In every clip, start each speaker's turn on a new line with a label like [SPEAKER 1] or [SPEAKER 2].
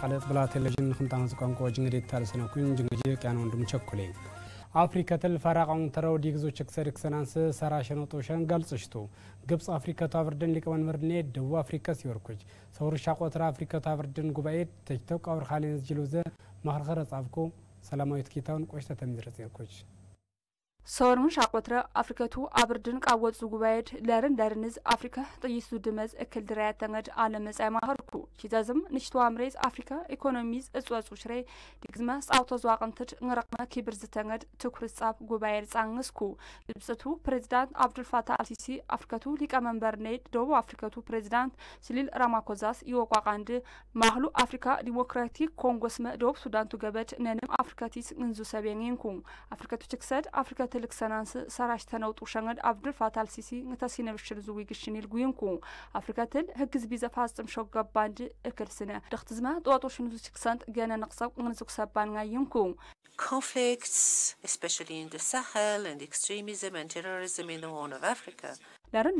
[SPEAKER 1] قلت بلا تلفزيون ኽምጣን ቋንቋ ጅንግዴት ታልሰና ኩን ጅንግጄ ቃና ወንድም ቸኩሌ አፍሪካ ተል ፈራቃውን ተራው ዲግዞች ክሰሪክሰናንስ ሰራሸኖቶሽን ገልጽሽቱ ግብጽ አፍሪካ ታብርደን ሊቀመን መርኔ ደቡብ አፍሪካ ሲወርኩች ሰውርሻ ቆትራ አፍሪካ ታብርደን ጉባኤ ተጅተው ቀብር ኻሊን ዝጅሉዘ ማኽረኸረ ጻፍኩ ሰላማዊት ኪታውን ቆሽተ ተምዝረጽ ይርኩች ሰውርም ሻቆትራ አፍሪካቱ አብርድን ቃወጽ ጉባኤት ለርንደርንዝ አፍሪካ ጥይሱ ድመዝ እክል ድራያት ተንገድ አለመጻይ ማህርኩ ቺዛዝም ንሽቶ አምሬዝ አፍሪካ ኢኮኖሚዝ እጽዋጹ ሽሬ ዲግዝማ ጻውቶ ዘዋቅንት ንረቅማ ኪብር ዝተንገድ ትኩር ጻፍ ጉባኤ ጻንግስኩ ግብጽቱ ፕሬዝዳንት አብዱል ፋታህ አልሲሲ አፍሪካቱ ሊቀመንበር ኔድ ደቡብ አፍሪካቱ ፕሬዝዳንት ሲሪል ራማፎዛስ ይወቋቃንድ ማህሉ አፍሪካ ዲሞክራቲክ ኮንጎስመ ደቡብ ሱዳንቱ ገበት ነንም አፍሪካቲስ እንዙ ሰቤንኩ አፍሪካቱ ችክሰድ አፍሪካ ልክሰናንስ ሰራሽ ተነውጡ ሸንገድ አብዱል ፋታህ አልሲሲ ንተሲነብሽል ዙዊ ግሽኒል ጉይንኩ አፍሪካትል ህግዝ ቢዘፋጽም ሾገባንድ እክልስነ ደክትዝማ ጧጦሽን ዙክሰንት ገነ ነቅሰብ እንዝክሰባን ጋይንኩ
[SPEAKER 2] conflicts especially in the Sahel and extremism and terrorism in the Horn of Africa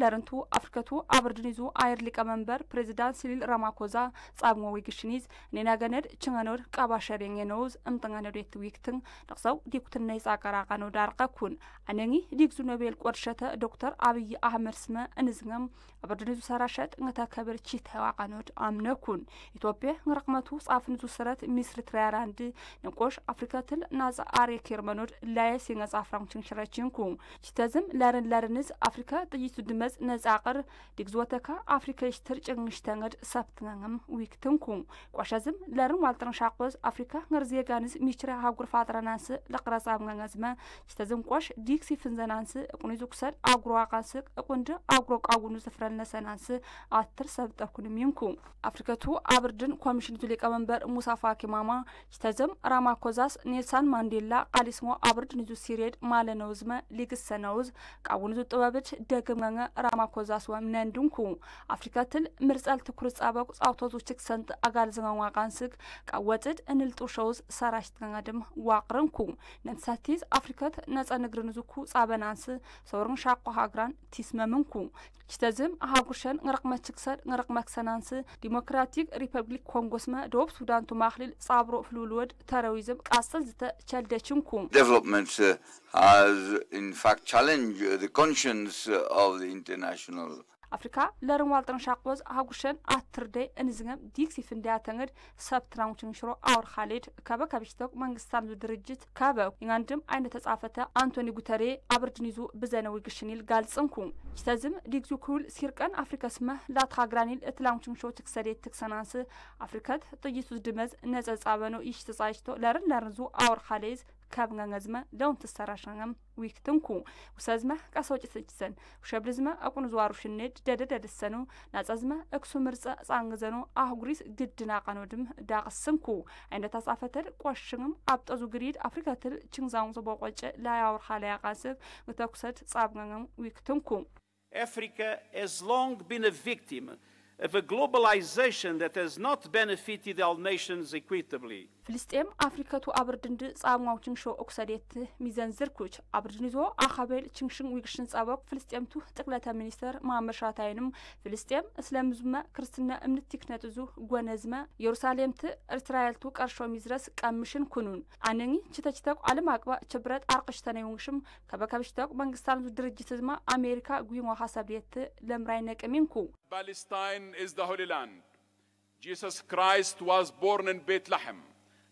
[SPEAKER 1] ለርንቱ አፍሪካቱ አብርድኒዙ አይር ሊቀመንበር ፕሬዝዳንት ሲሪል ራማፎዛ ጻብሞ ዊግሽኒዝ ኔና ገነድ ችንገኖር ቃባሸሬን የነውዝ እምጠንገነድ የትዊክትን ደቅሰው ዲኩትና ይጻቀራቃ ነው ዳርቀኩን አነኒ ዲግዙ ኖቤል ቆርሸተ ዶክተር አብይ አህመድ ስመ እንዝገም አብርድኒዙ ሰራሸት እንተከብር ቺታዋቃኖድ አምነኩን ኢትዮጵያ ንረቅመቱ ጻፍንዙ ሰረት ሚስር ትራራንድ ንቆሽ አፍሪካትል ናዛ አሬኬር መኖድ ላይስ የነጻ ፍራንክሽን ሽራችንኩ ቺተዝም ለርንዝ አፍሪካ ጥይቱ ድመዝ ነጻቀር ዲግዞተካ አፍሪካ ይሽትር ጭንግሽተንገድ ሰብትናም ዊክትንኩ ቆሻዝም ለርን ዋልጥንሻቆዝ አፍሪካ ngርዜጋንስ ሚችራ ሀጉር ፋጥራናንስ ለቅረጻም ngazማ ስተዝም ቆሽ ዲክሲ ፍንዘናንስ እቁኒዙ ክሰድ አጉሯቃንስ እቁንድ አጉሮቃውኑ ዝፍረልነሰናንስ አትር ሰብጠኩንም ይንኩ አፍሪካቱ አብርድን ኮሚሽን ሊቀመንበር ሙሳ ፋኪ ማማ ስተዝም ራማኮዛስ ኔልሰን ማንዴላ ቃሊስሞ አብርድ ንዙ ሲሬድ ማለነውዝመ ሊግሰነውዝ ቃውኑ ጥበብት ደግመ ራማኮዛስ ወምነንዱንኩ አፍሪካትል ምርጻል ትኩር ጻበቁ ጻውቶዞች ሰንት አጋልዘናው ዋቃንስክ ቃወጥድ እንልጡ ሾውዝ ሰራሽ ተንጋደም ዋቅረንኩ ነንሳቲዝ አፍሪካት ነጻ ንግርንዙኩ ጻበናንስ ሰውርን ሻቆ ሀግራን ቲስመምንኩ ቺተዝም አሃጉርሸን ንረቅመችክሰድ ንረቅመክሰናንስ ዲሞክራቲክ ሪፐብሊክ ኮንጎስመ ደቡብ ሱዳንቱ ማክሊል ጻብሮ ፍሉልወድ ተረዊዝም ቃሰል ዝተ ቸልደችንኩ
[SPEAKER 3] development has in fact challenged the conscience of the international
[SPEAKER 1] አፍሪካ ለርን ዋልጥንሻቆዝ አሃጉርሸን አትርደ እንዝገም ዲክሲ ፍንዳያተንገድ ሰብትራውንችን ሽሮ አውር ኻሊድ ከበከብሽተው መንግስታን ድርጅት ከበው ይንጋንድም አይነ ተጻፈተ አንቶኒ ጉተሬ አብርድኒዙ በዘነው ግሽኒል ጋልጽንኩ ስተዝም ዲግዙ ኩል ሲርቀን አፍሪካስመ ላትሃግራኒል እትላውንችን ሾ ትክሰዴት ትክሰናንስ አፍሪካት ጥይቱ ድመዝ ነጸጻበኖ ይሽተጻይቶ ለርንዙ አውር ኻሊዝ ካብንጋዝማ ዳውን ተሰራሽናም ዊክትንኩ ወሰዝማ ቃሶጭትችሰን ወሸብልዝማ አቁን ዝዋሩሽኔድ ደደደደሰኑ ናጻዝማ እክሱ ምርጻ ጻንገዘኑ አህጉሪስ ግድና ቀኖድም ዳቅስንኩ አይነ ተጻፈተል ቆሽንም አብጠዙ ግሪድ አፍሪካትል ችንዛውን ዘቦቆጨ ላያውር ኻላያ ቃስብ ወተኩሰት ጻብንጋም ዊክትንኩ
[SPEAKER 4] Africa has long been a victim of a globalization that has not benefited all nations equitably.
[SPEAKER 1] ፍልስጤም አፍሪካቱ አብርድንድ ጻማውችን ሾ ኦክሳዴት ሚዘንዝርኩች አብርድኒዞ አኻቤል ችንሽን ዊግሽን ጻባው ፍልስጤምቱ ጥቅለተ ሚኒስተር ማመሻታይንም ፍልስጤም እስላምዝመ ክርስትና እምነት ትክነትዙ ጎነዝመ ኢየሩሳሌምት እስራኤልቱ ቀርሾ ሚዝረስ ቀምሽን ኩኑን አነኒ ቺተቺተው ዓለም አቅባ ችብረት አርቅሽተነዩንሽም ከበከብሽተው መንግስታን ድርጅትዝማ አሜሪካ ጉይሞ ሐሳብየት ለምራይ ነቀሚንኩ
[SPEAKER 5] Palestine is the Holy Land. Jesus Christ was born in Bethlehem.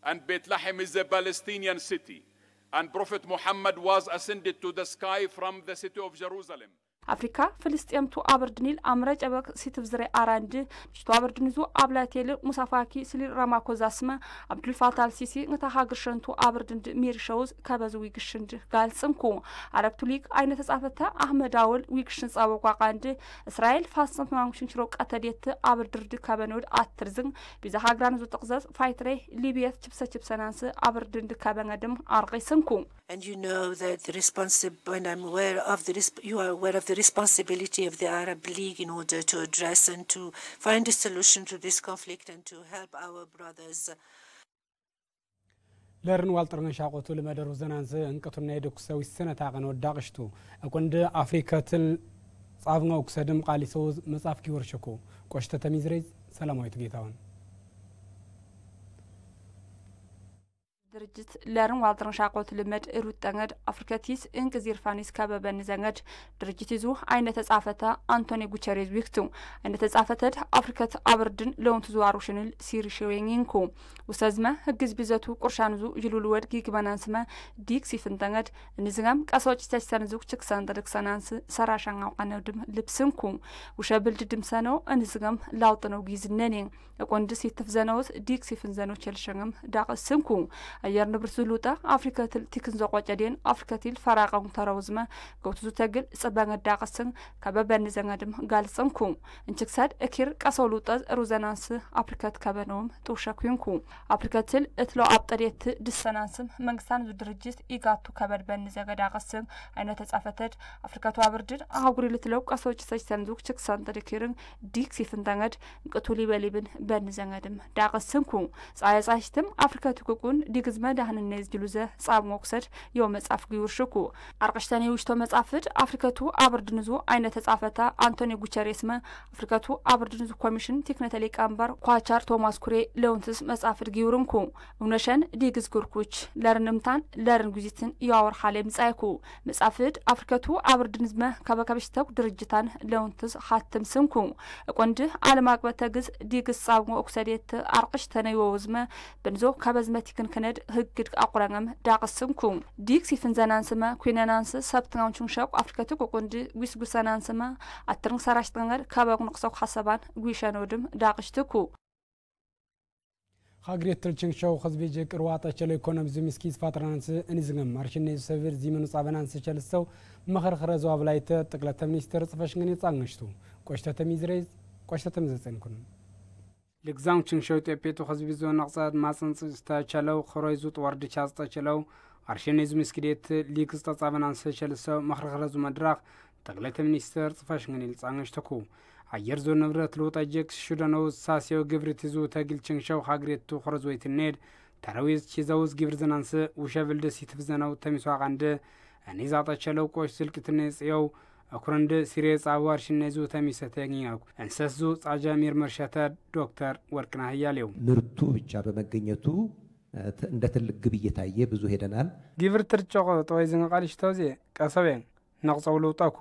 [SPEAKER 5] And Bethlehem is a Palestinian city. And Prophet Muhammad was ascended to the sky from the city of Jerusalem.
[SPEAKER 1] አፍሪካ ፍልስጤምቱ አብርድኒል አምረጨበቅ ሲትብዝረ አራንድ ጭቶ አብርድኒዙ አብላቴል ሙሳፋኪ ሲሪል ራማፎዛስመ አብዱል ፋታህ አልሲሲ ንታሃግርሸንቱ አብርድንድ ሚርሾውዝ ከበዙ ዊግሽንድ ጋልጽንኩ አረብቱ ሊግ አይነ ተጻፈተ አህመድ አወል ዊግሽን ጻበቋቃንድ እስራኤል ፋስም ማንሽን ሽሮ ቀተዴት አብርድርድ ከበኖድ አትርዝን ቢዛ ሀግራን ዙ ጥቅዘዝ ፋይትሬ ሊቢያት ችብሰናንስ አብርድንድ ከበንገድም አርቂስንኩ
[SPEAKER 2] and you know that the and I'm aware of you are aware of the responsibility of the Arab League in order to address and to find a solution to this conflict and to help our brothers
[SPEAKER 1] ለርን ዋልጥርነሻቆቱ ለመደሩ ዘናንዘ እንቀቱና የደኩሰው ይሰነታቀን ወዳቅሽቱ አቆንደ አፍሪካትል ጻብናው ክሰድም ቃሊሶ መጻፍ ኪወርሽኩ ቆሽተ ተሚዝሬዝ ሰላማዊት ጌታውን ድርጅት ለርን ዋልጥርን ሻቆት ልመድ ሩጠንገድ አፍሪካቲስ እንቅዚር ፋኒስ ከበበን ዘንገድ ድርጅት ይዙ አይነ ተጻፈተ አንቶኒ ጉቸሬዝ ዊክቱ አይነ ተጻፈተድ አፍሪካት አብርድን ለውንት ዙዋሩሽንል ሲሪሽዌንንኩ ወሰዝመ ህግዝ ቢዘቱ ቁርሻንዙ ይሉል ወድ ጊግባናንስመ ዲክስ ይፍንተንገድ እንዝጋም ቀሶች ተስተንዙ ችክሳን ተደክሰናንስ ሰራሻንው ቀነድም ልብስንኩ ወሸብል ድምሰነው እንዝጋም ላውጥነው ጊዝነኔ እቆንድስ ይተፍዘነውስ ዲክስ ይፍንዘነው ቸልሸንም ዳቅስንኩ አየር ንብረት ዝሉጣ አፍሪካትል ቲክን ዘቆጨዴን አፍሪካትል ፈራቀው ተራውዝመ ጎትዙ ተግል ጽባን ዳቅስን ከበበን ዘንገድም ጋልጽንኩ እንችክሳድ እኪር ቀሰውሉጣ ሩዘናንስ አፍሪካት ከበነውም ጡሸኩንኩ አፍሪካትል እትሎ አብጠዴት ድሰናንስም መንግስታን ድርጅት ኢጋቱ ከበበን ዘገዳቅስን አይነ ተጻፈተድ አፍሪካቱ አብርድን አህጉሪ ልትለው ቀሶች ሰይሰንዙክ ችክሳን ተደኪርን ዲክስ ይፍንታንገድ እንቅቱሊ በሊብን በን ዘንገድም ዳቅስንኩ ጻያጻሽትም አፍሪካቱ ኩኩን ዲግዝመ ዳህንነዝ ጅሉዘ ጻም ወክሰድ የው መጻፍ ግዩርሽኩ አርቀሽተኔ ውሽቶ መጻፍድ አፍሪካቱ አብርድንዙ አይነ ተጻፈታ አንቶኒ ጉቸሬስመ አፍሪካቱ አብርድንዙ ኮሚሽን ቴክኒካሊ ቃምባር ኳቻር ቶማስ ኩሬ ለውንትስ መጻፍድ ግዩርንኩ እውነሸን ዲግዝ ጉርኩች ለርንምታን ለርን ጉዚትን ያወር ሐለም ጻይኩ መጻፍድ አፍሪካቱ አብርድንዝመ ከበከብሽተው ድርጅታን ለውንትስ ሐተም ስንኩ ቆንድ ዓለም አቀፍ ተግዝ ዲግዝ ጻም ወክሰዴት አርቀሽተኔ ወዝመ በንዞ ከበዝመቲክን ከነድ ህግድ አቁራንም ዳቅስንኩ ዲክስ ይፍንዘናንስመ ኩይናናንስ ሰብትናውን ሸቅ አፍሪካቱ ቆንድ ዊስጉሰናንስመ አትርን ሰራሽተንገር ከበቁን ቅሰው ሐሰባን ጉይሸኖድም ዳቅሽትኩ
[SPEAKER 6] ሀገሬት ትርችንሻው ህዝብ ጀቅር ዋጣቸው ለኢኮኖሚ ዝምስኪስ ፋትራንስ እንዝገም ማርሽኔ ሰቨር ዚመኑ ጻበናንስ ቸልሰው መኸርኸረዘው አብላይተ ጠቅላታ ሚኒስትር ጽፈሽግን ይጻንግሽቱ ቆሽተተ ሚዝሬዝ ቆሽተተ ዘጸንኩን ለግዛም ችንሻው ኢትዮጵያቱ ህዝብ ዞን አቅሳድ ማጽንጽ ተቻለው ኸሮይዙ ወርድ ቻስጣቸው አርሽኔ ዝምስኪዴት ሊክስ ተጻበናንስ ቸልሰው መኸርኸረዙ መድራክ ጠቅላታ ሚኒስትር ጽፈሽግን ይጻንግሽተኩ አየር ዞን ንብረት ለውጣጀክ ሹደነው ሳሲዮ ግብርት ይዙ ተግል ችንሻው ሀገሬቱ ኸረዝ ወይትኔድ ተራዊዝ ቺዛውዝ ግብር ዘናንስ ውሸብልደ ሲትፍዘነው ተሚሷ ቀንደ እኒዛጣቸው ቆሽ ስልክትነ ጽየው አኩረንደ ሲሪየስ አዋርሽነዙ ተሚሰተኛው እንሰሱ ጻጃሚር መርሻታ ዶክተር ወርቅነህ ያለው
[SPEAKER 7] ምርቱ ብቻ በመገኘቱ እንደ ትልቅ ግብ እየታየ ብዙ ሄደናል
[SPEAKER 6] ግብር ትርጨቆ ጦይዝን ቃልሽ ተውዜ ቀሰበን ነቅጸው ለውጣኩ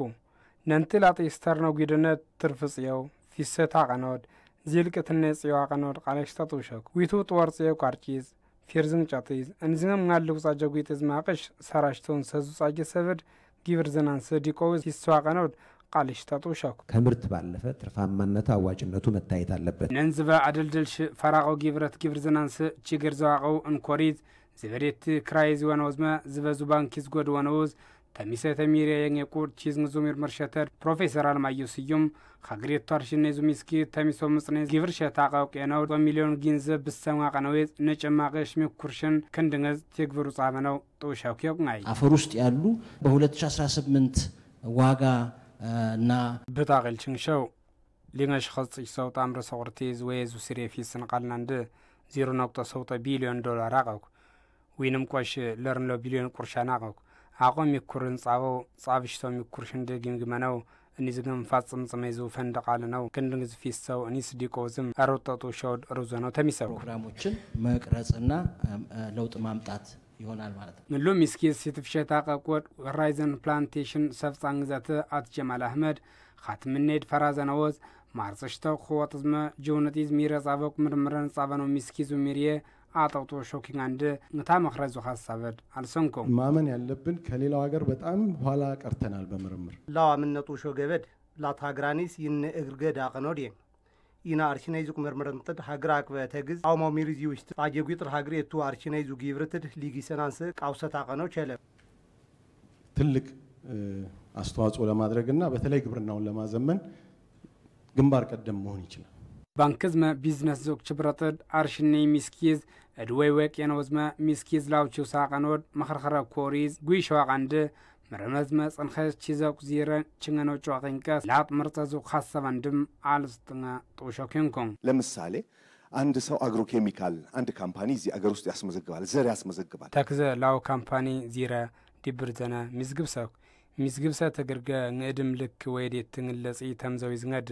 [SPEAKER 6] ነንትላጥ ይስተርነው ግድነት ትርፍጽየው ፊሰታ ቀኖድ ዚልቅትነ ጽየው ቀኖድ ቃልሽ ተጡሸኩ ዊቱ ጦርጽየው ቃርጪዝ ፊርዝን ጫጥይዝ እንዝም ማልው ጻጀጉይት ዝማቀሽ ሰራሽቶን ሰዙ ጻጀ ሰበድ ግብር ዘናንስ ዲቆውዝ ይስዋቀኖድ ቃልሽ ተጡሸኩ
[SPEAKER 7] ከምርት ባለፈ ትርፋማነቱ አዋጭነቱ መታየት አለበት
[SPEAKER 6] ነንዝባ አደልደልሽ ፈራቀው ግብረት ግብር ዘናንስ ችግር ዘዋቀው እንኮሪዝ ዝበሬት ክራይዝ ወነውዝማ ዝበዙ ባንኪዝ ጎድ ወነውዝ ተሚሰተ ሚሪያ የቁር ቺዝ ንዙሚር መርሸተር ፕሮፌሰር አልማየሁ ስዩም ሀገሬቱ አርሽኔ ዙሚስኪ ተሚሶ ምጽኔ ግብር ሸታቃው ቀነው 1 ሚሊዮን ገንዘብ ብሰማ ቀነውዝ ነጨማቀሽ ምኩርሽን ክንድንገዝ ትግብሩ ጻበነው ጦሻው ከቅናይ
[SPEAKER 8] አፈር ውስጥ ያሉ በ2018 ዋጋ እና
[SPEAKER 6] በታቀል ችንሻው ሊንጋሽ ኸጽ ይሰው ታምረ ሰውርቲዝ ወይዙ ሲሪፊስን ቃልናንደ 0.7 ቢሊዮን ዶላር አቀው ወይንም ቆሽ ለርን ቢሊዮን ቁርሻና አቀው አቆም ይኩርን ጻበው ጻብሽቶ ይኩርሽን ደግምግመነው እንዝገም ፋጽም ጽመይዙ ፈንደቃል ነው ክንድንግዝ ፊሰው እኒስ ዲቆዝም አሮጣጡ ሾድ ሩዘነው ተሚሰሩ
[SPEAKER 8] ፕሮግራሞችን መቅረጽና ለውጥ ማምጣት ይሆናል ማለት ነው
[SPEAKER 6] ምሉ ሚስኪስ ሲትፍሸታ ቀቆድ ራይዘን ፕላንቴሽን ሰፍጻንግዛተ አትጀማል አህመድ ኻትምኔድ ፈራዘነወዝ ማርጽሽተው ኸወጥዝመ ጆነቲዝ ሚረጻበቅ ምርምረን ጻበነው ሚስኪዙ ሚሪየ አጣውቶ ሾኪንግ አንደ ንታ መخرجው ሐሳበድ አልሰንኮ
[SPEAKER 9] ማመን ያለብን ከሌላው ሀገር በጣም ኋላ ቀርተናል በምርምር
[SPEAKER 10] ላዋምነቱ ሾገበድ ላታግራኒስ ይነ እግርገዳ ቀኖዲ ይና አርሽናይዙ ምርምርንተድ ሀገር አቅበ ተግዝ አውማው ሚሪዚው ውስጥ አጀጉጥር ሀገሬቱ አርሽናይዙ ጊብርትድ ሊጊሰናንስ ቃውሰታ ቀኖ ቸለ
[SPEAKER 9] ትልቅ አስተዋጽኦ ለማድረግና በተለይ ግብርናውን ለማዘመን ግንባር ቀደም መሆን ይችላል
[SPEAKER 6] ባንክዝመ ቢዝነስ ዞክ ችብረትድ አርሽኔ ሚስኪዝ እድወይ ወቅ የነውዝመ ሚስኪዝ ላውቹ ሳቀኖድ መኸርኸረ ኮሪዝ ጉይሸዋ ቀንደ መረመዝመ ጽንኸስ ቺዘቅ ዚረ ችንገነው ጨዋቀንቀስ ላጥ ምርጸዙ ሐሰባንድም አልስጥና ጦሾኪንኮን
[SPEAKER 11] ለምሳሌ አንድ ሰው አግሮኬሚካል አንድ ካምፓኒ እዚህ አገር ውስጥ ያስመዘግባል ዘር ያስመዘግባል
[SPEAKER 6] ተክዘ ላው ካምፓኒ ዚረ ዲብርዘና ሚዝግብሰ ተገርገ ንእድም ልክ ወይዴት ትንለጽ ተምዘው ይዝነድ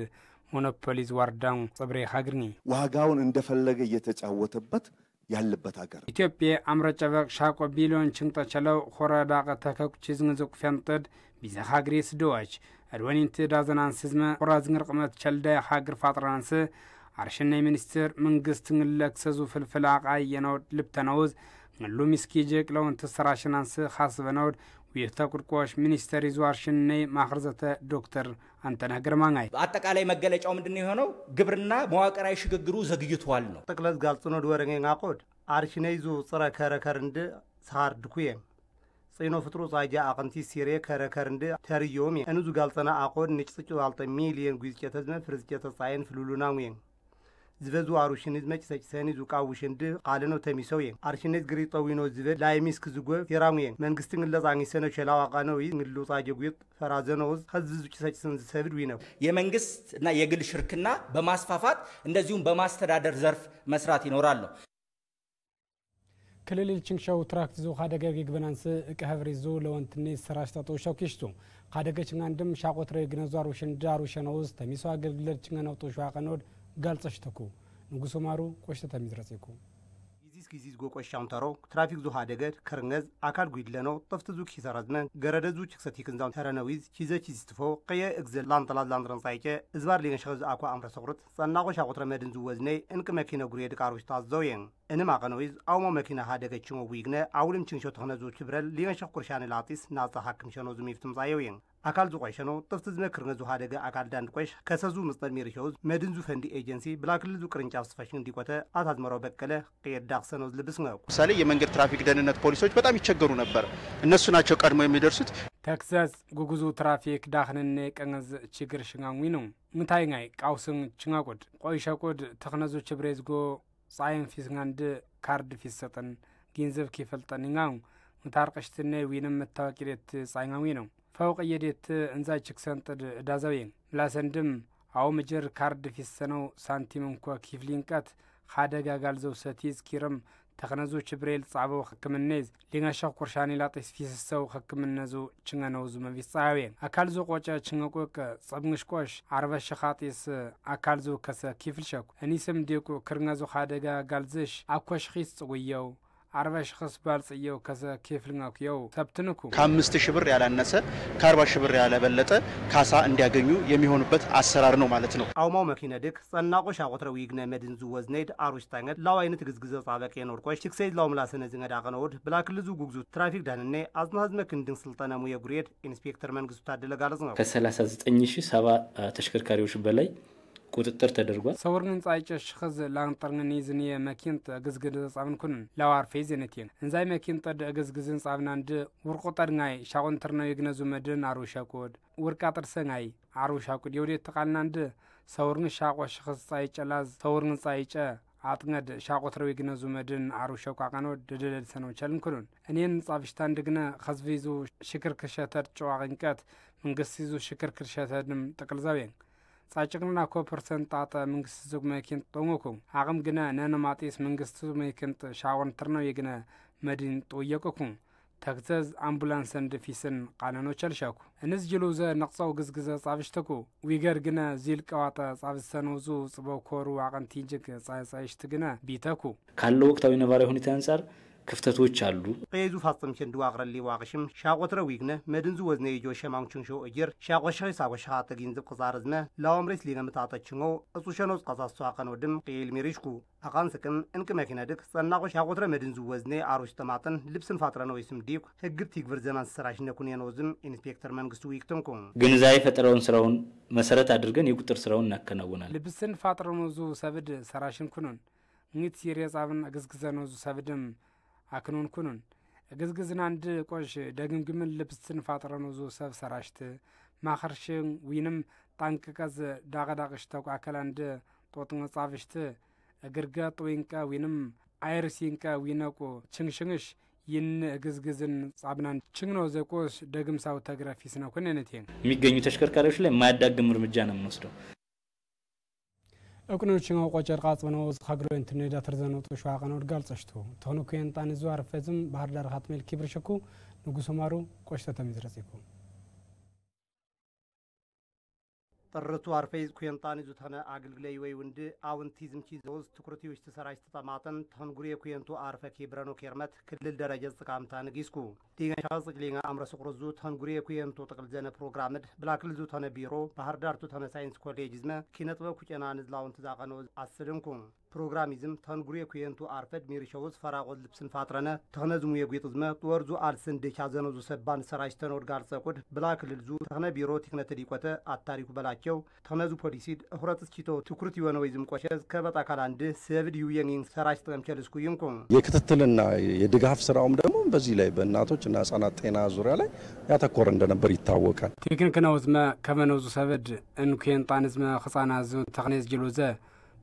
[SPEAKER 6] ሞኖፖሊዝ ዋርዳው ጽብሬ ሀግርኒ
[SPEAKER 11] ዋጋውን እንደፈለገ እየተጫወተበት ያለበት ሀገር
[SPEAKER 6] ኢትዮጵያ አምረጨበቅ ሻቆ ቢሊዮን ችንጠቸለው ሆራዳቀ ተከኩ ዝንዝቅ ፈንጥድ ቢዛ ሀግሬስ ዶዋች አድወኒንት ዳዘናን ስዝመ ሆራዝን ረቅመት ቸልዳ ሀገር ፋጥራንስ አርሽና ሚኒስትር መንግስት ንለክሰዙ ፍልፍል አቃይ የነው ልብተነውዝ ንሉ ሚስኪጅቅ ለውን ተሰራሽናንስ ሐስበነውድ ወይተቁርቆሽ ሚኒስተር ይዟርሽኔ ማخرዘተ ዶክተር አንተነህ ግርማንጋይ
[SPEAKER 12] አጠቃላይ መገለጫው ምንድነው የሆነው ግብርና መዋቅራዊ ሽግግሩ ዘግይቷል ነው
[SPEAKER 10] ተክለዝ ጋልጽኖ ድወረኛ አቆድ አርሽኔ ይዙ ጽረ ከረከርንድ ሳርድኩየ ጽይኖ ፍጥሩ ጻጃ አቅንቲ ሲሬ ከረከርንድ ተርዮም እንዙ ጋልጽና አቆድ ንጭጽጩ አልተ ሚሊየን ጉዝጨተዝመ ፍርዝጨተ ጻይን ፍሉሉናሙየን ዝበዙ አሩሽኒዝ መጭሰጭ ሰኒ ዙቃውሽንድ ቃልኖ ተሚሰውየ አርሽኔዝ ግሪ ጠዊኖ ዝበ ላይሚስክ ዝጎ ቴራሙየን መንግስትን ለዛኝ ሰነ ቸላው አቃነው ይንግሉ ጻጀጉት ፈራዘነውዝ ከዝዙ ጭሰጭ ሰን ሰብድ ዊነው
[SPEAKER 12] የመንግስት እና የግል ሽርክና በማስፋፋት እንደዚሁም በማስተዳደር ዘርፍ መስራት ይኖራል
[SPEAKER 6] ክልል ችንሻው ትራክት ዞ ሀደገ ግግበናንስ እቀህብሪዞ ለወንትኔ ሰራሽታቶ ሻውኪሽቱ ሀደገችና አንድም ሻቆትረ ግነዛሩ ሽንዳሩ ሸነውዝ ተሚሶ አገልግሎት ችንገናውቶ ሻቀኖድ ጋልጽሽተኩ ንጉሱ ማሩ ቆሽተ ተሚዝረጽኩ
[SPEAKER 10] ጊዚዝ ጎቆሻውን ተሮ ትራፊክ ዙ ሀደገድ ከርነዝ አካል ጉይድለኖ ጥፍት ዙ ኪሰራዝመ ገረደዙ ችክሰቲክንዛው ተረነዊዝ ቺዘቺዝትፎ ቀየ እግዘል ላንጠላዝ ላንድረን ሳይጨ እዝባር ሊገሸዝ አኳ አምረ ሰቁርት ጸናቆ ሻቆትረ መድን ዙ ወዝኔ እንቅ መኪና ጉሬ ድቃሮች ታዘውየን እንም አቀነዊዝ አውሞ መኪና ሀደገችሞ ዊግነ አውልም ችንሾ ተኸነዙ ችብረል ሊገሸ ቁርሻን ላጢስ ናጻ ሐክም ሸኖ ዙ ሚፍትም ጻየውየን አካል ዙ ቆይሸኖ ጥፍት ዝመ ክርነዙ ሀደገ አካል ዳንድ ቆይሽ ከሰዙ ምስጠር ሚርሾዝ መድን ዙ ፈንዲ ኤጀንሲ ብላክል ዙ ቅርንጫፍ ስፋሽን እንዲቆተ አታዝመራው በቀለ ቀየዳክ ሰኖዝ ልብስ ነው
[SPEAKER 13] ምሳሌ የመንገድ ትራፊክ ደህንነት ፖሊሶች በጣም ይቸገሩ ነበር እነሱ ናቸው ቀድሞ የሚደርሱት
[SPEAKER 6] ተክሳስ ጉጉዙ ትራፊክ ዳኽነነ ቀንዝ ችግር ሽንጋንዊ ነው ምታይኛይ ቃውስን ችንጋቆድ ቆይሻቆድ ተኸነዙ ችብሬዝጎ ጻይን ፊስንጋንድ ካርድ ፊሰጠን ገንዘብ ኪፈልጠንኛው ምታርቀሽትነ ዊንም መታወቂለት ጻይኛዊ ነው فوق يديت انزاي تشكسنطد دازاوين لاسندم او مجر كارد في السنو سانتيمن كو كيفلينكات خادغا غالزو ساتيز كيرم تخنزو چبريل صعبو حكمنيز لينا شاق قرشاني لاطيس فيسسو حكمنزو چنغنوزو مفيصاوين اكالزو قوچا چنغوك صبنشكوش عربه شخاطيس اكالزو كسا كيفلشك انيسم ديكو كرنزو خادغا غالزش اكوش خيس صويو عربه شخص بالصيو كذا كيف لناكيو ثبتنكو
[SPEAKER 13] ከ5000 ብር ያላነሰ ከ40000 ብር ያለበለጠ ካሳ እንዲያገኙ የሚሆኑበት አሰራር ነው ማለት ነው
[SPEAKER 10] አውማው መኪና ድክ ጸናቆ ሻቆትረው ይግነ መድን ዙ ወዝኔድ አሩሽ ታንገድ ላዋይነት ግዝግዘ ጻበቀ የኖርቆሽ ችክሰይ ላውምላ ሰነዝን ዳቀነውድ ብላክልዙ ጉግዙ ትራፊክ ዳንኔ አዝናዝመ ክንድን ስልጠናሙ የጉሬድ ኢንስፔክተር መንግስቱ ታደለ ጋለዝ ነው
[SPEAKER 14] ከ39007 ተሽከርካሪዎች በላይ ቁጥጥር ተደርጓል
[SPEAKER 6] ሰወርን ጻይጨሽ خز ላንጠርነን ይዝን የመኪንት ግዝግዝ ጻብን ኩን ላዋር ፌዝነቲን እንዛይ መኪንት ግዝግዝን ጻብናንድ ወርቆጠርናይ ሻቆንተርነው ይግነዙ መድን አሩሻቆድ ወርቃጥር ሰናይ አሩሻቆድ የወዴት ተቃልናንድ ሰወርን ሻቆሽ خز ጻይጨላዝ ሰወርን ጻይጨ አጥነድ ሻቆትረው ይግነዙ መድን አሩሻቆ አቀኖ ደደደል ሰነው ቸልንኩን እኔን ጻብሽታን ድግነ خዝቪዙ ሽክር ክሸተር ጨዋቅንቀት መንግስት ይዙ ሽክር ክሸተድም ተቀልዛውየን ጻጭቅና ኮ% ጣጣ መንግስት ዙግ መኪን ጦንጎኩ አቅም ግና ነነማጤስ መንግስት መኪን ሻወንተርነው የግነ መዲን ጦየቁኩ ተክዘዝ አምቡላንስ እንደፊስን ቃነኖ ቸልሻኩ እንዝ ጅሉዘ ነቅሳው ግዝግዘ ጻብሽተኩ ዊገር ግና ዚል ቀዋጣ ጻብሰኖዙ ጽበው ኮሩ አቀንቲጅክ ጻይጻይሽት ግና ቢተኩ
[SPEAKER 14] ካለው ወቅታዊ ነባራዊ ሁኔታ አንፃር ክፍተቶች አሉ
[SPEAKER 10] ቀይዙ ፋጽም ቸንዱ አቅረሊ ዋቅሽም ሻቆትረው ይግነ መድንዙ ወዝነ ይጆ ሸማንቹን ሾ እጅር ሻቆሻይ ሳቆሻ ተጊንዝብ ቅዛርዝመ ላውምሬስ ሊገምታጣችንጎ እጹሸኖ ጻሳሱ አቀኖድም ቀይል ሚሪሽኩ አቃንስቅም እንቅ መኪና ድክ ጸናቆ ሻቆትረ መድንዙ ወዝነ አሮሽ ተማጠን ልብስን ፋጥረ ነው ይስም ዲክ ህግት ይግብር ዘማን ሰራሽ ነኩን የኖዝም ኢንስፔክተር መንግስቱ ይክተንኩ
[SPEAKER 14] ግንዛይ ፈጠረውን ስራውን መሰረት አድርገን የቁጥር ስራውን እናከናውናለን
[SPEAKER 6] ልብስን ፋጥረ ነው ዙ ሰብድ ሰራሽን ኩኑን ንት ሲሪያዛብን አግዝግዘ ነው ዙ ሰብድም አክኖን ኩኑን ግዝግዝና አንድ ቆሽ ደግምግምን ልብስን ፋጥረኖ ዞ ሰብ ሰራሽት ማኸርሽን ዊንም ታንቅቀዝ ዳጋዳቅሽ ተቋከለ አንድ ጦጥን ጻፍሽት እግርጋ ጦይንቃ ዊንም አይርሲንቃ ዊነቆ ችንሽንሽ ይን ግዝግዝን ጻብናን ችንኖ ዘቆስ ደግምሳው ተግራፊስ ነው ኩነነቴ
[SPEAKER 14] የሚገኙ ተሽከርካሪዎች ላይ ማያዳግም እርምጃ ነው የምንወስደው
[SPEAKER 6] እቁኖችን አውቆጨር ቃጽበነው ሀገሩ ኢንተርኔት አትርዘነው ተሻቀነው ጋልጽሽቱ ተሆነኩ የንጣን ዙአር ፈዝም ባህር ዳር ሀትሜል ኪብርሽኩ ንጉሱ ማሩ ቆሽተ ተሚዝረጽኩ
[SPEAKER 10] ጥርቱ አርፌዝ ኩየንጣን ይዙታነ አገልግለይ ወይ ወንድ አውንቲዝም ቺዞዝ ትኩረቲዎች ተሰራጭ ተጣማተን ተንጉሪ ኩየንቱ አርፈ ኬብረኖ ኬርመት ክልል ደረጃ ጽቃምታ ንጊስኩ ዲገን ሻጽቅሊኛ አምረስ ቁርዙ ተንጉሪ ኩየንቱ ጥቅል ዘነ ፕሮግራምድ ብላክል ዙታነ ቢሮ ባህር ዳርቱ ተነ ሳይንስ ኮሌጅ ዝመ ኪነጥበብ ኩጨና ንዝላውን ተዛቀኖ አስድንኩ ፕሮግራሚዝም ተንጉሪ ኩየንቱ አርፈድ ሚሪሾውስ ፈራቆት ልብስን ፋጥረነ ተነዝሙ የጉጥዝመ ወርዙ አልስን ደቻ ዘነዙ ሰባን ሰራጭ ተኖድ ጋር ጸቁድ ብላክል ዙ ተነ ቢሮ ቲክነት ዲቆተ አታሪኩ በላቸው ተነዙ ፖሊሲድ እሁረትስ ቺቶ ትኩረት የሆነ ወይዝም ቆሸዝ ከበጣ ካላንድ ሰብድ ዩየንግ ሰራጭ ተምቸልስኩ ይንኩ
[SPEAKER 15] የክትትልና የድጋፍ ስራውም ደግሞ በዚህ ላይ በእናቶችና ህጻናት ጤና ዙሪያ ላይ ያተኮረ እንደነበር ይታወቃል።
[SPEAKER 6] ቴክኒክና ወዝመ ከመነዙ ሰብድ እንኩየንጣንዝመ ህጻናዝ ተክኔዝ ጅሎዘ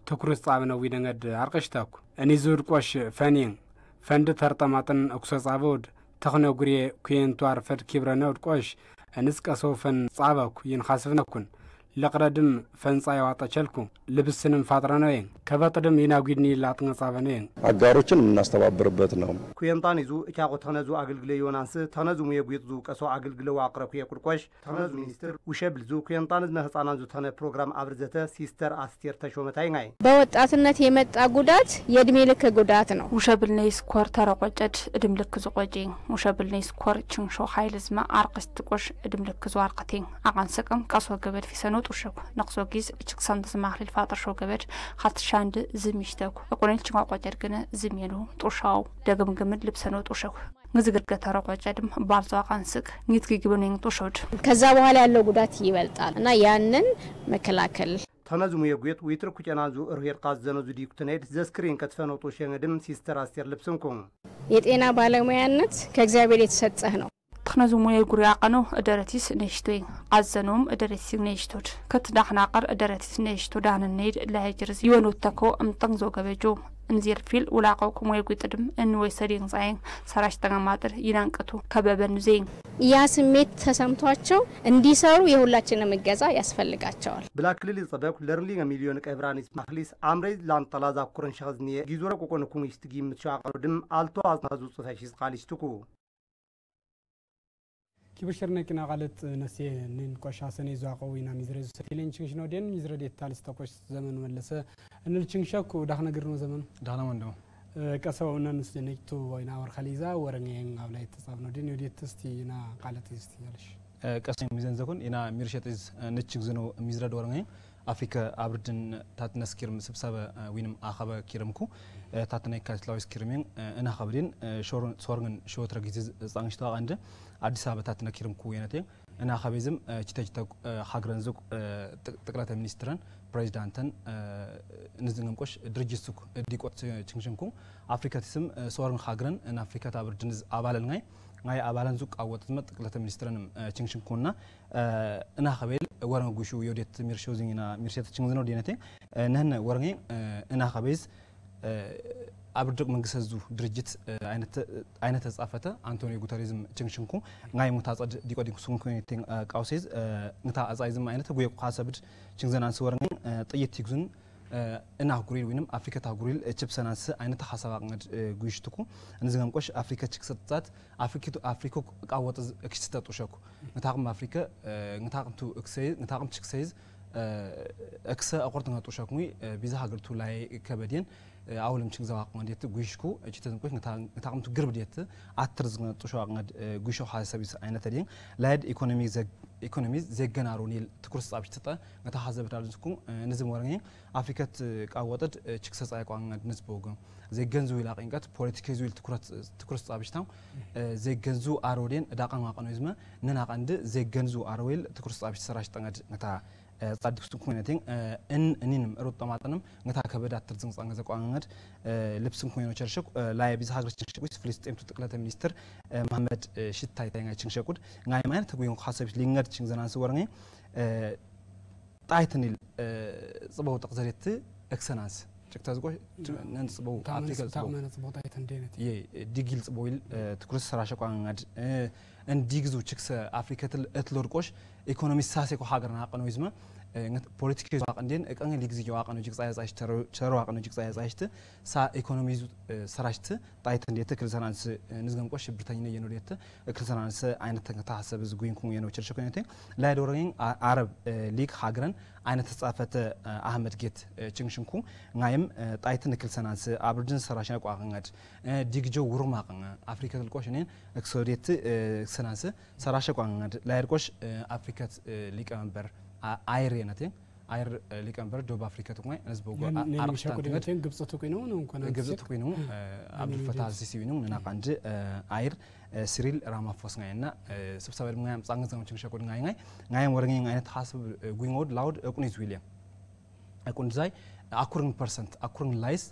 [SPEAKER 6] ትኩረት ጻብነው ይደንገድ አርቀሽታኩ እኔ ዙር ቆሽ ፈኒን ፈንድ ተርጠማጥን እኩሰጻበውድ ተክነጉሪ ኩየንቱ አርፈድ ኪብረነው ቆሽ እንስቀሶፈን ጻባኩ ይንኻስፍነኩን ለቅረድም ፈንጻ ያዋጣቸልኩ ልብስንም ፋጥረነው ከበጥድም ይናጉድኒ ላጥን ጻበነው
[SPEAKER 15] አጋሮችን እናስተባብርበት ነው።
[SPEAKER 10] ኩየንጣን ይዙ እቻቆ ተነዙ አገልግለ ዮናንስ ተነዙ ሙየጉይዙ ቀሶ አገልግለው አቅረኩ የቁርቆሽ ተነዙ ሚኒስትር ውሸብልዙ ኩየንጣን ዝነ ህፃናን ዙ ተነ ፕሮግራም አብርዘተ ሲስተር አስቴር ተሾመታይ ናይ
[SPEAKER 16] በወጣትነት የመጣ ጉዳት የእድሜ ልክ ጉዳት ነው።
[SPEAKER 1] ውሸብልነይ ስኮር ተረቆጨድ እድም ልክ ዝቆጪ ውሸብልነይ ስኮር ችንሾ ኃይልዝማ አርቅስት ቆሽ እድም ልክ ዙ አርቀቴ አቃንሰቅም ቀሶ ገበድ ፊሰኖ ጡሽኩ ነቅሶ ጊዝ እችክሳን ተስማህል ፋጥር ሾ ገበድ ሀትሻንድ ዝምሽተኩ እቆነል ችማ ቆጨድ ገነ ዝምየሉ ጡሻው ደግም ግምድ ልብሰኖ ጡሽኩ ንዝግርገ ተረቆጨድም ባልዞ አቃንስቅ ኒትኪ ግብነኝ ጡሾድ
[SPEAKER 16] ከዛ በኋላ ያለው ጉዳት ይበልጣል እና ያንን መከላከል
[SPEAKER 10] ተነዙ የጉት ዊትር ኩጨናዙ እርሄር ቃዘነዙ ዲኩትኔድ ዘስክሪን ከተፈነው ጡሸንግድም ሲስተር አስቴር ልብስንኩ
[SPEAKER 16] የጤና ባለሙያነት ከእግዚአብሔር የተሰጠህ ነው።
[SPEAKER 1] تخنزو مويل قريا قنو ادرتيس نيشتوي قزنوم ادرتيس نيشتود كتداخنا قر ادرتيس نيشتو دان النيد لا يجرز يونو تاكو امطنزو غبجو انزير فيل ولاقوكم مويل قيتدم ان ويسرين صاين سراش تغماتر ينانقتو كببن زين
[SPEAKER 16] ያ ስሜት ተሰምቷቸው እንዲሰሩ የሁላችንም እገዛ ያስፈልጋቸዋል።
[SPEAKER 10] ብላክሊል ጸበቅ ለርሊንግ ሚሊዮን ቀብራኒስ ማክሊስ አምሬዝ ላንጠላዛ ኩረን ሸዝኒ ጊዞረ ቆቆንኩም ይስትጊም ተሻቀሩድም አልቶ አዝናዙ ጽፈሽስ ቃሊስቱኩ
[SPEAKER 6] كبشرنا كنا قالت نسي نين قش حسني زاقوينا ميزرز سكيلين تشنش نودين ميزرد يتالس تقش زمن ملسه ان التشنشك وداخنا غيرنا زمن
[SPEAKER 17] داخنا مندو
[SPEAKER 6] كسونا نسنيتو وينا ور خليزا ورنين قبل يتصاب نودين يودي تستينا قالت يستيالش
[SPEAKER 17] قسم ميزان زكون انا ميرشتز نتشك زنو ميزرد ورنين افريكا ابردن تاتنسكير سبسبه وينم اخبا كيرمكو تاتناي كاتلاويس كيرمين انا خبرين شورن شوتر غيز صانشتا عند አዲስ አበባ ታትና ኪርምኩ የነቴ እና ኸቤዝም ቺተቺተ ሀገረንዙ ጠቅላላ ሚኒስትርን ፕሬዝዳንትን ንዝንምቆሽ ድርጅቱክ ዲቆት ችንሽንኩ አፍሪካቲስም ሶርን ሀገረን እና አፍሪካ ታብርድንዝ አባለልናይ ናይ አባላን ዙቅ አወጥተመ ጠቅላላ ሚኒስትርን ችንሽንኩና እና ኸቤል ወረንጉሹ የወዴት ሚርሾዚና ሚርሸት ችንዝኖ ዲነቴ ነን ወረንጌ እና ኸቤዝ አብርድቅ መንግስቱ ድርጅት አይነት ተጻፈተ አንቶኒዮ ጉተሬዝም ችንሽንኩ ናይ ሙታጸድ ዲቆዲኩ ሱንኩኔቲ ቃውሴዝ እንታ አጻይዝም አይነት ጎይ ቋሰብድ ችንዘናንስ ወርኝ ጥይት ይግዙን እና ጉሪል ወይንም አፍሪካ ታጉሪል ቺፕሰናንስ አይነት ሐሳብ አቅመድ ጉይሽትኩ እንዝገም ቆሽ አፍሪካ ቺክሰጣት አፍሪካ ቃወጥ እክስተጡ ሸኩ እንታቅም አፍሪካ እንታቅምቱ እንታቅም ቺክሰይዝ እክሰ አቆርተና ጡሸኩኝ ቢዛ ሀገርቱ ላይ ከበዲን አውለም ችግዛው አቅመንዴት ጉይሽኩ እቺተን ቆሽ እንታቅምቱ ግርብዴት አትርዝነ ጡሻው አቅመድ ጉይሾ ሐሳቢስ አይነት አይደል ላይድ ኢኮኖሚ ዘገናሮኒል ትኩርስ አብችተ እንታ ሐሳብ ዳልንስኩ እንዝም ወረኝ አፍሪካት ቃወጥድ ችክሰጻ ያቋንድ ንስቦግ ዘገንዙ ይላቀንቀት ፖለቲካዊ ዙል ትኩርስ አብችታው ዘገንዙ አሮዴን ዳቃን ማቀኖይዝመ ነናቀንድ ዘገንዙ አሮዌል ትኩርስ አብች ሰራሽ ጠንገድ እንታ ጻድቅስቱ ኮኔቲንግ እንንም ሩጣማጥንም እንታ ከበዳት ትርዝን ጻንገ ዘቋንገድ ልብስን ኮኔኖ ቸርሽኩ ላይ ቢዛ ሀገር ችንሽኩስ ፍልስጤም ጠቅላላ ሚኒስትር መሐመድ ሽታይ ታይጋ ችንሽኩድ ናይ ማለት ተጎይን ሐሳብ ሊንገድ ችንዘናንስ ወርኔ ጣይትኒል ጽበው ተቅዘሬት ኤክሰናንስ ጭክታዝቆ ነንጽበው አፍሪካ
[SPEAKER 6] ታመነ ጽበው ጣይትን ዴነት
[SPEAKER 17] ዲግል ጽበውል ትኩርስ ሰራሸቋንገድ እንዲግዙ ችክሰ አፍሪካትል እትሎርቆሽ ኢኮኖሚ ሳሴኮ ሀገርና አቀኖይዝማ ፖለቲካዊ ዋቅንዴን እቀን ሊግዚ ዋቅን ጅቅ ጻያጻሽ ተሮ ዋቅን ጅቅ ጻያጻሽት ሳ ኢኮኖሚ ሰራሽት ጣይት እንዴት ክልሰናንስ ንዝገም ቆሽ ብርታኝነ የኖዴት ክልሰናንስ አይነት ተሐሰብ ዝጉይንኩ የኖ ቸርሸኮኔቴ ላይ ዶረኝ አረብ ሊግ ሀገረን አይነት ተጻፈተ አህመድ ጌት ጭንሽንኩ ngaይም ጣይትን ክልሰናንስ አብርድን ሰራሽና ቋቅንጋድ ዲግጆ ውሩማቅን አፍሪካ ልቆሽኔን ኤክሶዴት ክልሰናንስ ሰራሽ ቋቅንጋድ ላይ ርቆሽ አፍሪካት ሊቀመንበር አይር የነቴ አይር ሊቀመንበር ደቡብ አፍሪካ ተቆይ አዝበው
[SPEAKER 6] አርሽታን ግብጽ ተቆይ ነው እንኳን
[SPEAKER 17] ግብጽ ተቆይ ነው አብዱል ፈታህ ሲሲ ነው እና ቃንጅ አይር ሲሪል ራማፎስ ጋይና ስብሰባ ደግሞ ጻንገዛውን ሸቆድ ጋይም ወረኛ አይነት ሐሳብ ጉይንጎድ ላውድ እቁኒዝ ዊሊያም እቁን ዛይ አኩርን ፐርሰንት አኩርን ላይስ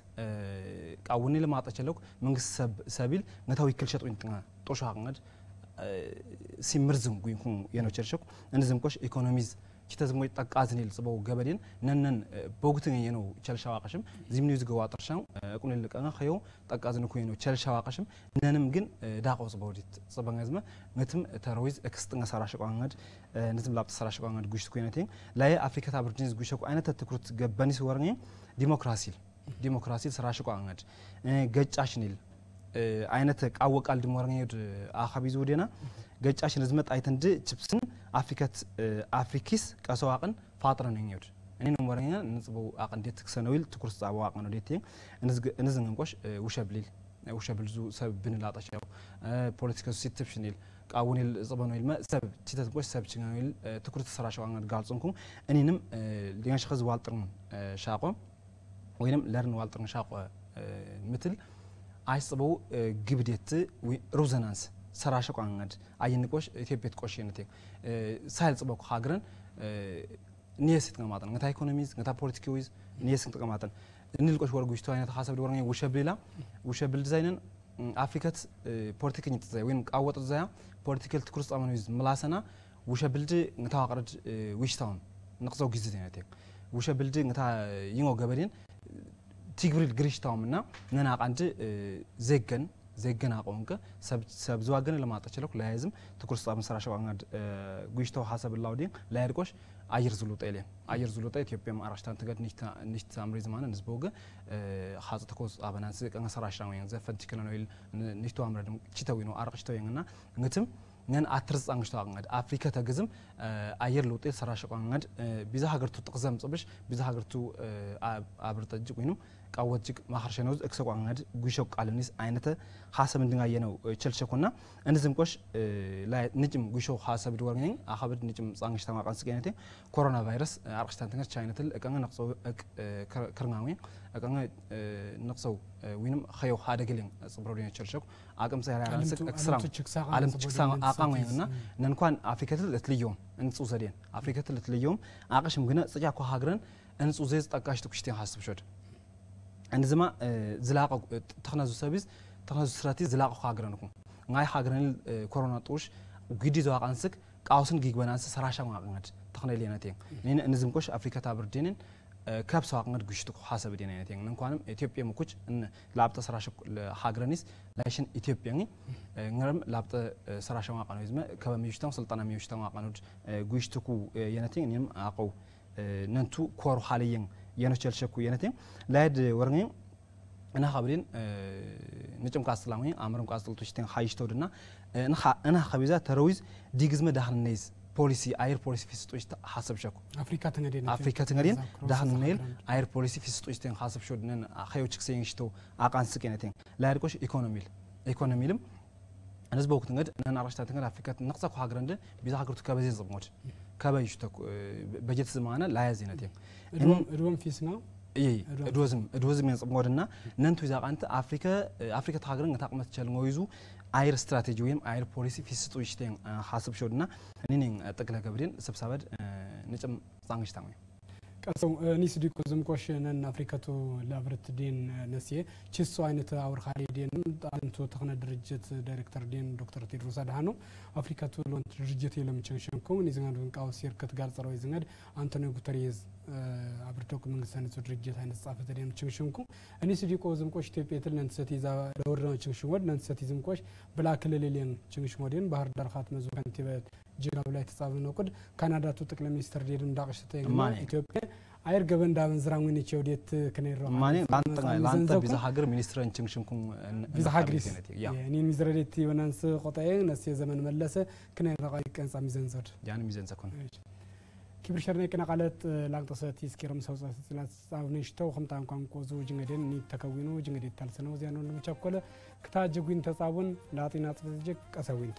[SPEAKER 17] ቃውኒ ለማጣቸለው መንግስት ሰቢል ነታው ይክልሸጡ እንትና ጦሻ አቅንድ ሲምርዝም ጉይንኩ የኖ ቸርሸኩ እንዝም ቆሽ ኢኮኖሚዝ ኪተዝሞ ይጣቃዝን ይልጽበው ገበዴን ነነን ቦግትን የኖ ቸልሻው አቀሽም ዚምኒውዝ ገዋጥርሻው እቁን ለቀና ኸዮ ጣቃዝን ኩ የኖ ቸልሻው አቀሽም ነንም ግን ዳቆስ ቦዲት ጽበንጋዝመ ነትም ተሮይዝ ኤክስጥንጋ ሰራሽ ቋንጋድ ነትም ላፕ ሰራሽ ቋንጋድ ጉሽት ኩነቴን ላይ አፍሪካ ታብርጅንስ ጉሽኩ አይነት ተትኩት ገበኒስ ወርኝ ዲሞክራሲ ሰራሽ ቋንጋድ ገጫሽኒል አይነት ቃወቃል ድሞርኛድ አኸቢዝ ወደና ገጫሽን ዝመት አይተንድ ቺፕስን አፍሪኪስ ቀሰዋቅን ፋጥረን ነኝድ እኔ ነው ወረኛ ንጽበው አቅንዴት ክሰነውል ትኩርስ ጻባው አቅን ወደቴ እንዝን እንቆሽ ውሸብልዙ ሰብብን ላጣሻው ፖለቲካ ሲትፕሽኒል ቃውኒል ጽበኖይል ሰብ ቺተት ቆሽ ሰብ ቺናውል ትኩርት ሰራሻው አንገድ ጋልጽንኩም እኔንም ሊጋሽ ኸዝ ዋልጥርን ሻቆ ወይንም ለርን ዋልጥርን ሻቆ ምትል አይጽበው ግብዴት ሩዘናንስ ሰራሽ ቋንጋድ አይንቆሽ ኢትዮጵያት ቆሽነቴ ሳይል ጽበው ሀገርን ኒየስት ተቀማጠን ነታ ኢኮኖሚዝ ነታ ፖለቲካዊዝ ኒየስት ተቀማጠን እንልቆሽ ወርጉሽቶ አይነት ሐሳብ ደወርኛ ውሸብል ዲዛይንን አፍሪካት ፖለቲካኝ ተዛይ ወይም ቃወጥ ተዛያ ፖለቲካል ትኩርስ አመኑዝ ምላሰና ውሸብልድ ነታ አቅርድ ዊሽታውን ነቅዘው ጊዜ ነቴ ውሸብልድ ነታ ይንጎ ገበዴን ቲግሪል ግሪሽታውምና ነና ቃንድ ዘገን አቆንከ ሰብዝዋገን ለማጣቸለው ለያዝም ትኩርስ አመን ሰራሻው አንጋድ ጉሽታው ሐሳብ ላውዲን ላይርቆሽ አየር ዝሉጣ ኢትዮጵያም አራሽታን ተገድ ኒሽት አምሪዝ ማን ንዝቦገ ሐጽ ተኮስ አበናንስ ቀን ሰራሻው ያን ዘፈንቲከለ ነው ኒሽቱ አምረድም ቺታዊ ነው አርቅሽታው ያንና እንግትም ነን አትርጽ አንግሽታው አንጋድ አፍሪካ ተገዝም አየር ለውጤ ሰራሻው አንጋድ ቢዛ ሀገርቱ ጥቅዘም ጽብሽ ቢዛ ሀገርቱ አብርጠጅ ወይንም ቃወጅቅ ማኸርሸነውዝ እክሰቁ አንጋድ ጉሾቅ ቃልኒስ አይነተ ሐሳብ እንድንጋየ ነው ቸልቸኩና እንዝም ቆሽ ላይ ንጭም ጉሾ ሐሳብ ድወርኝ አኸብድ ንጭም ጻንግሽታ ማቃንስ ገነቴ ኮሮና ቫይረስ አርክስታን ተንገር ቻይናትል እቀን ነቅሶ ክርናዊ እቀን ነቅሶ ወይንም ኸዮ ሀደግልን ጽብሮዲን ቸልቸኩ አቅም ሳይራ ያንስክ እክስራም ዓለም ትችክሳ አቃን ወይና ነንኳን አፍሪካትል ለትልዮም እንጹ ዘዴን አፍሪካትል ለትልዮም አቅሽም ግነ ጽጫ ኮ ሀገረን እንጹ ዘዝ ጠቃሽ ትኩሽቴን ሐሳብ ሸድ እንዝማ ዝላቀ ተخنازو ሰቢዝ ተخنازو ስትራቴጂ ዝላቀ ሀገረንኩም ngaይ ሀገረን ኮሮና ጦሽ ግዲ ዘዋቃንስክ ቃውስን ጊግበናንስ ሰራሻ ማቅንጋድ ተخنለየነቴ እኔ እንዝም ቆሽ አፍሪካ ታብርዲንን ካብሳ አቅንጋድ ጉሽቱ ሐሳብ ዲናነቴ እንኳንም ኢትዮጵያ ሙኩች ላብጠ ሰራሻ ሀገረኒስ ላይሽን ኢትዮጵያኒ ngረም ላብጠ ሰራሻ ማቅናው ይዝመ ከበሚሽታው ስልጣና ሚሽታው ማቅናውድ ጉሽቱኩ የነቴ እኔም አቀው ነንቱ ኮር ሐለየን የነቸል ሸኩ የነቴ ላይድ ወርኝ እና ሀብሪን ንጭም ካስላማኝ አምርም ካስልቶሽተን ሃይሽተውድና እና ኸቢዛ ተሮይዝ ዲግዝመ ዳህነይዝ ፖሊሲ አይር ፖሊሲ ፊስጦች ሐሳብ ሸኩ አፍሪካ ተንገደን ዳህነይል አይር ፖሊሲ ፊስጦችተን ሐሳብ ሾድነን ኸዮች ክሰይንሽቶ አቃንስቅ የነቴ ላይድ ቆሽ ኢኮኖሚልም እነዚህ በወቅት እንግዲህ እና አራሽታ ተንገር አፍሪካ ነቅሳ ኮ ሀገር እንደ ቢዛ ሀገርቱ ከበዜ ዘሞት ከበይሽተ በጀት ዘማና ላያዝ የነቴ
[SPEAKER 6] እዶም ፊስ ነው
[SPEAKER 17] እዶዝም ያጽሞድና ነንቱ ይዛቃንተ አፍሪካ ሀገርን ታቅመት ቸልሞ ይዙ አይር ስትራቴጂ ወይም አይር ፖሊሲ ፊስጡ ይሽተን ሐሳብ ሾድና እኔን ጠቅለ ገብሬን ስብሰባድ ንጭም ጻንግሽታው
[SPEAKER 6] ቀሰው ኒስዲ ኮዝም ቆሽነን አፍሪካቱ ላብርት ዲን ነሲየ ቺሶ አይነት አውር ኻሊዲን ጣንቱ ተخነ ድርጅት ዳይሬክተር ዲን ዶክተር ቴድሮስ አድሃኖ አፍሪካቱ ሎንት ድርጅት የለም ቸንሸንኮ ንዝጋን ቃው ሲርከት ጋር ጸራው ይዝነድ አንቶኒዮ ጉተሬዝ አብርቶክ መንግስታን ድርጅት አይነት ጻፈተ ደም ችንሽንኩ እኔ ሲዲቆ ዝምቆሽ ኢትዮጵያ ትልን ሰቲዛ ለወርና ችንሽወድ ነን ሰቲዝም ቆሽ ብላክልልልን ችንሽሞዴን ባህር ዳር ኻት መዙ ከንቲበት ጅጋብ ላይ ተጻፈነው ቁድ ካናዳቱ ጠቅላይ ሚኒስትር ዴድም ዳቅሽተ ኢትዮጵያ አይር ገበንዳ በንዝራውን ይቸውዴት ከነይሮ
[SPEAKER 17] ማኔ ላንተ ቢዛ ሀገር ሚኒስትርን ችንሽንኩም
[SPEAKER 6] ቢዛ ሀገሪስ ያኔ ሚዝረዴት ይወናንስ ቆጣዬ ነስ የዘመን መለሰ ከነይሮ ቀንጻ ሚዘንዘድ
[SPEAKER 17] ያን ሚዘንዘኩን
[SPEAKER 6] كبرشرنا كنا قالت لاقتصاد يسكرم سوسة سلاسة ኽምጣን ቋንቋ ጅንገደን ተከዊኑ ጅንገደት ታልሰነው ዚያኑ ነው ቸኮለ ክታጅጉን ተጻውን ላጢና ጽፍጅክ ቀሰዊንተ